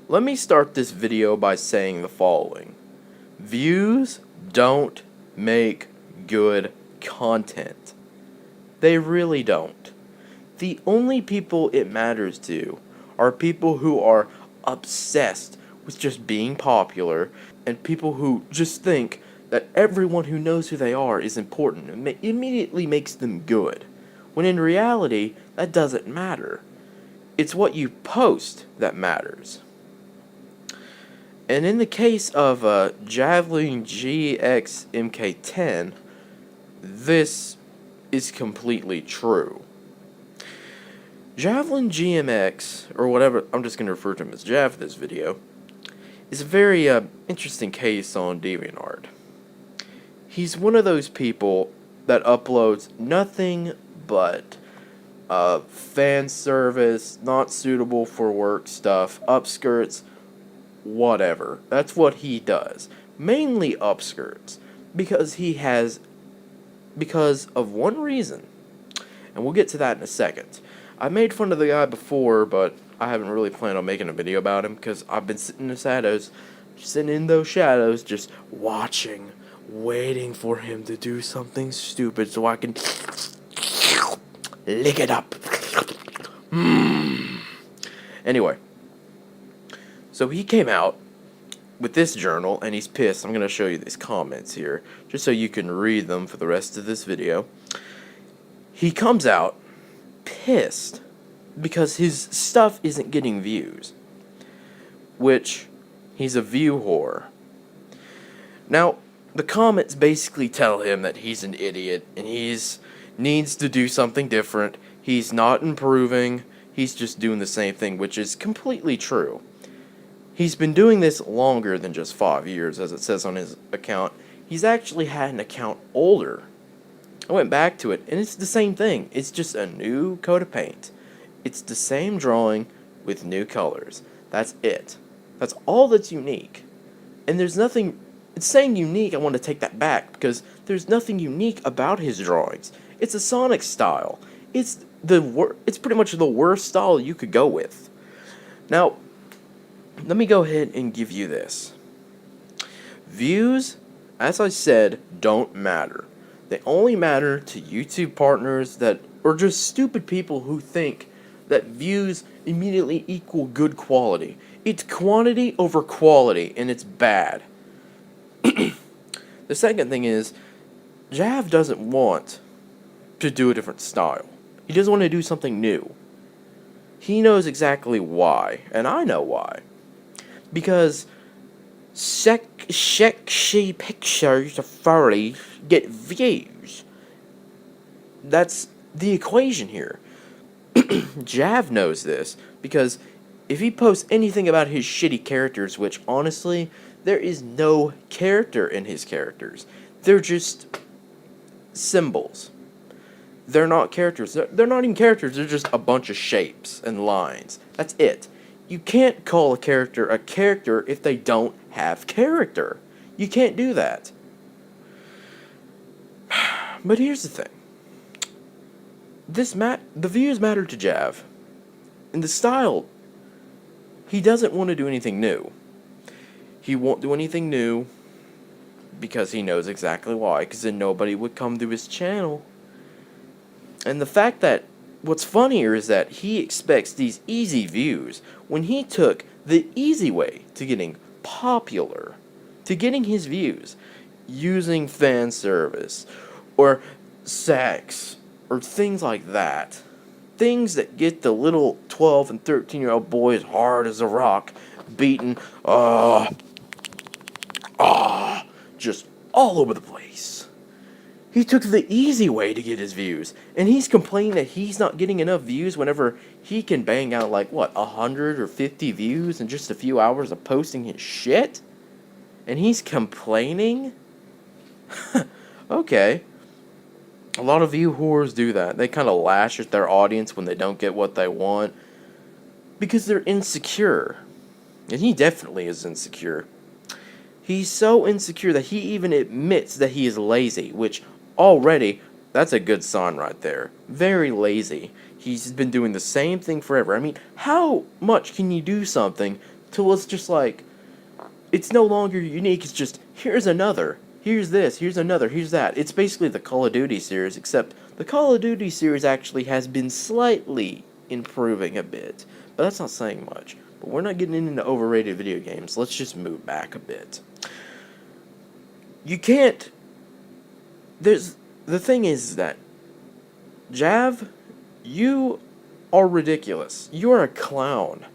Let me start this video by saying the following. Views don't make good content. They really don't. The only people it matters to are people who are obsessed with just being popular and people who just think that everyone who knows who they are is important and immediately makes them good, when in reality that doesn't matter. It's what you post that matters. And in the case of JavelinGXMk10, this is completely true. Javelin GMX, or whatever, I'm just going to refer to him as Jav for this video, is a very interesting case on DeviantArt. He's one of those people that uploads nothing but fan service, not suitable for work stuff, upskirts, whatever. That's what he does. Mainly upskirts. Because of one reason. And we'll get to that in a second. I made fun of the guy before, but I haven't really planned on making a video about him because I've been sitting in those shadows, just watching, waiting for him to do something stupid so I can lick it up. Anyway, so he came out with this journal, and he's pissed. I'm going to show you these comments here, just so you can read them for the rest of this video. He comes out pissed because his stuff isn't getting views, which he's a view whore. Now, the comments basically tell him that he's an idiot and needs to do something different. He's not improving. He's just doing the same thing, which is completely true. He's been doing this longer than just 5 years, as it says on his account. He's actually had an account older. I went back to it, and it's the same thing. It's just a new coat of paint. It's the same drawing with new colors. That's it. That's all that's unique. And there's nothing... It's saying unique, I want to take that back, because there's nothing unique about his drawings. It's a Sonic style. It's pretty much the worst style you could go with. Now, let me go ahead and give you this. Views, as I said, don't matter. They only matter to YouTube partners or just stupid people who think that views immediately equal good quality. It's quantity over quality, and it's bad. The second thing is, Jav doesn't want to do a different style. He doesn't want to do something new. He knows exactly why, and I know why. Because sexy pictures of furries get views. That's the equation here. Jav knows this, because if he posts anything about his shitty characters, which honestly, there is no character in his characters. They're just symbols. They're not characters. They're not even characters. They're just a bunch of shapes and lines. That's it. You can't call a character if they don't have character. You can't do that. But here's the thing. The views matter to Jav. And the style, he doesn't want to do anything new. He won't do anything new because he knows exactly why, because then nobody would come to his channel. And the fact that what's funnier is that he expects these easy views when he took the easy way to getting popular, to getting his views, using fan service, or sex, or things like that. Things that get the little 12 and 13-year-old boys hard as a rock, beaten, just all over the place. He took the easy way to get his views, and he's complaining that he's not getting enough views whenever he can bang out, like, what, 100 or 50 views in just a few hours of posting his shit? And he's complaining? Okay. A lot of view whores do that. They kind of lash at their audience when they don't get what they want, because they're insecure. And he definitely is insecure. He's so insecure that he even admits that he is lazy, which already, that's a good sign right there. Very lazy. He's been doing the same thing forever. I mean, how much can you do something till it's just like, it's no longer unique. It's just, here's another. Here's this. Here's another. Here's that. It's basically the Call of Duty series, except the Call of Duty series actually has been slightly improving a bit. But that's not saying much. But we're not getting into overrated video games. Let's just move back a bit. You can't... The thing is that, Jav, you are ridiculous. You are a clown.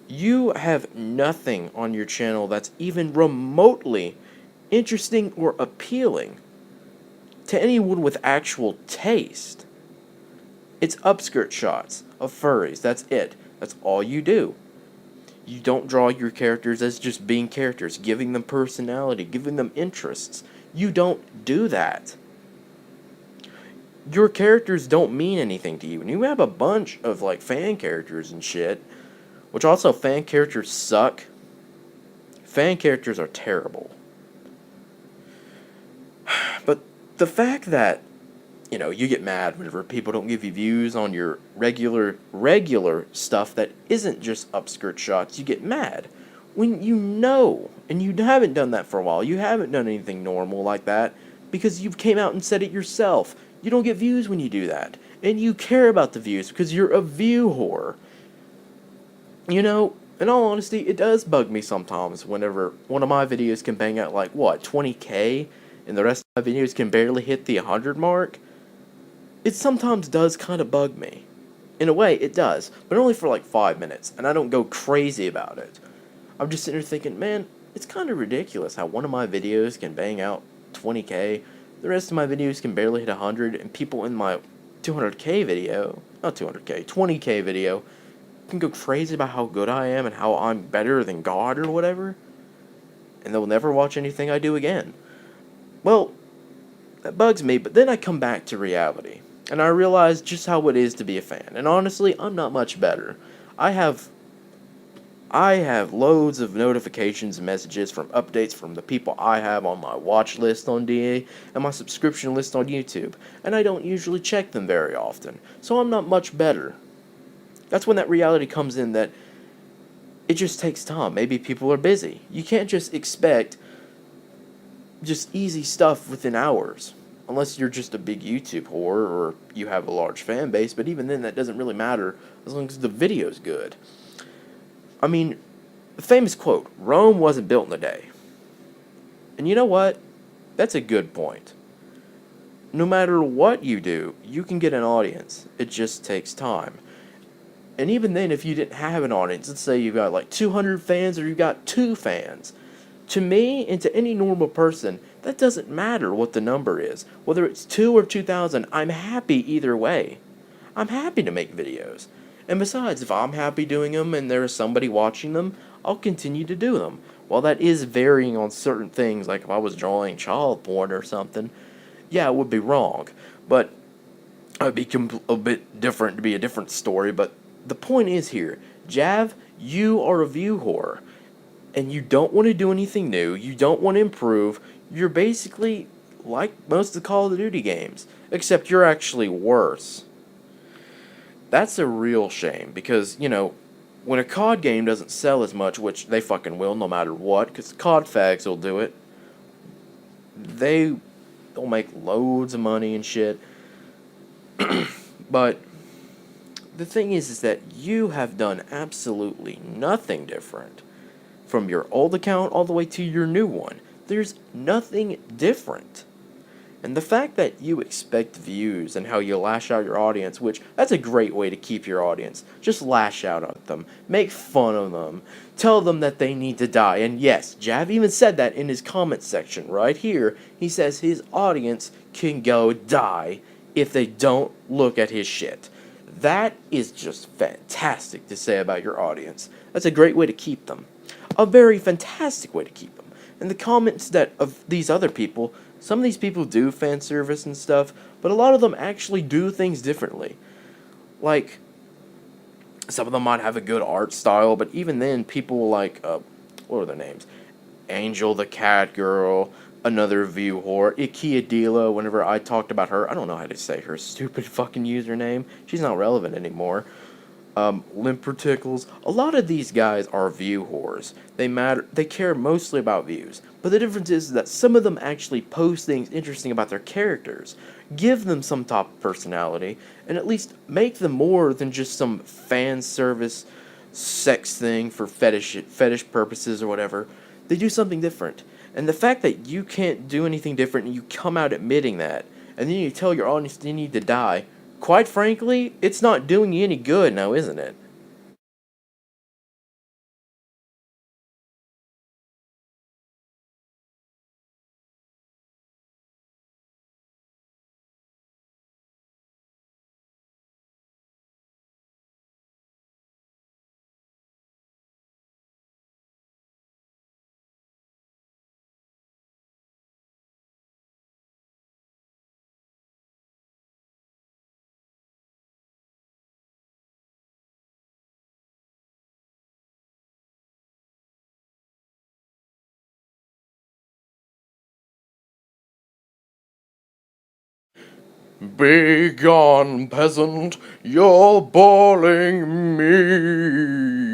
You have nothing on your channel that's even remotely interesting or appealing to anyone with actual taste. It's upskirt shots of furries. That's it. That's all you do. You don't draw your characters as just being characters, giving them personality, giving them interests. You don't do that. Your characters don't mean anything to you. And you have a bunch of, like, fan characters and shit, which also, fan characters suck. Fan characters are terrible. But the fact that, you know, you get mad whenever people don't give you views on your regular stuff that isn't just upskirt shots, you get mad. When you know, and you haven't done that for a while, you haven't done anything normal like that, because you came out and said it yourself. You don't get views when you do that. And you care about the views because you're a view whore. You know, in all honesty, it does bug me sometimes whenever one of my videos can bang out like, what, 20K? And the rest of my videos can barely hit the 100 mark? It sometimes does kind of bug me. In a way, it does. But only for like 5 minutes. And I don't go crazy about it. I'm just sitting there thinking, man, it's kind of ridiculous how one of my videos can bang out 20K. The rest of my videos can barely hit 100. And people in my 200K video, not 200K, 20K video, can go crazy about how good I am and how I'm better than God or whatever. And they'll never watch anything I do again. Well, that bugs me, but then I come back to reality. And I realize just how it is to be a fan. And honestly, I'm not much better. I have loads of notifications and messages from updates from the people I have on my watch list on DA and my subscription list on YouTube. And I don't usually check them very often. So I'm not much better. That's when that reality comes in that it just takes time. Maybe people are busy. You can't just expect just easy stuff within hours. Unless you're just a big YouTube whore or you have a large fan base. But even then, that doesn't really matter as long as the video's good. I mean, the famous quote, Rome wasn't built in a day. And you know what? That's a good point. No matter what you do, you can get an audience. It just takes time. And even then, if you didn't have an audience, let's say you've got like 200 fans or you've got 2 fans. To me, and to any normal person, that doesn't matter what the number is. Whether it's 2 or 2,000, I'm happy either way. I'm happy to make videos. And besides, if I'm happy doing them and there's somebody watching them, I'll continue to do them. While that is varying on certain things, like if I was drawing child porn or something, yeah, it would be wrong. But it would be a bit different, to be a different story. But the point is here, Jav, you are a view whore. And you don't want to do anything new. You don't want to improve. You're basically like most of the Call of Duty games. Except you're actually worse. That's a real shame. Because, you know, when a COD game doesn't sell as much, which they fucking will no matter what, because COD fags will do it. They'll make loads of money and shit. But the thing is that you have done absolutely nothing different. From your old account all the way to your new one. There's nothing different. And the fact that you expect views and how you lash out your audience, which that's a great way to keep your audience. Just lash out at them. Make fun of them. Tell them that they need to die. And yes, Jav even said that in his comment section right here. He says his audience can go die if they don't look at his shit. That is just fantastic to say about your audience. That's a great way to keep them. A very fantastic way to keep them. And the comments that of these other people, some of these people do fan service and stuff, but a lot of them actually do things differently. Like, some of them might have a good art style, but even then, people like, what are their names? Angel the Cat Girl, another view whore, Ikea Dila, whenever I talked about her, I don't know how to say her stupid fucking username. She's not relevant anymore. Limpertickles. A lot of these guys are view whores. They care mostly about views. But the difference is that some of them actually post things interesting about their characters. Give them some top personality, and at least make them more than just some fan service sex thing for fetish purposes or whatever. They do something different. And the fact that you can't do anything different and you come out admitting that, and then you tell your audience they need to die, quite frankly, it's not doing you any good now, isn't it? Begone, peasant, you're boring me.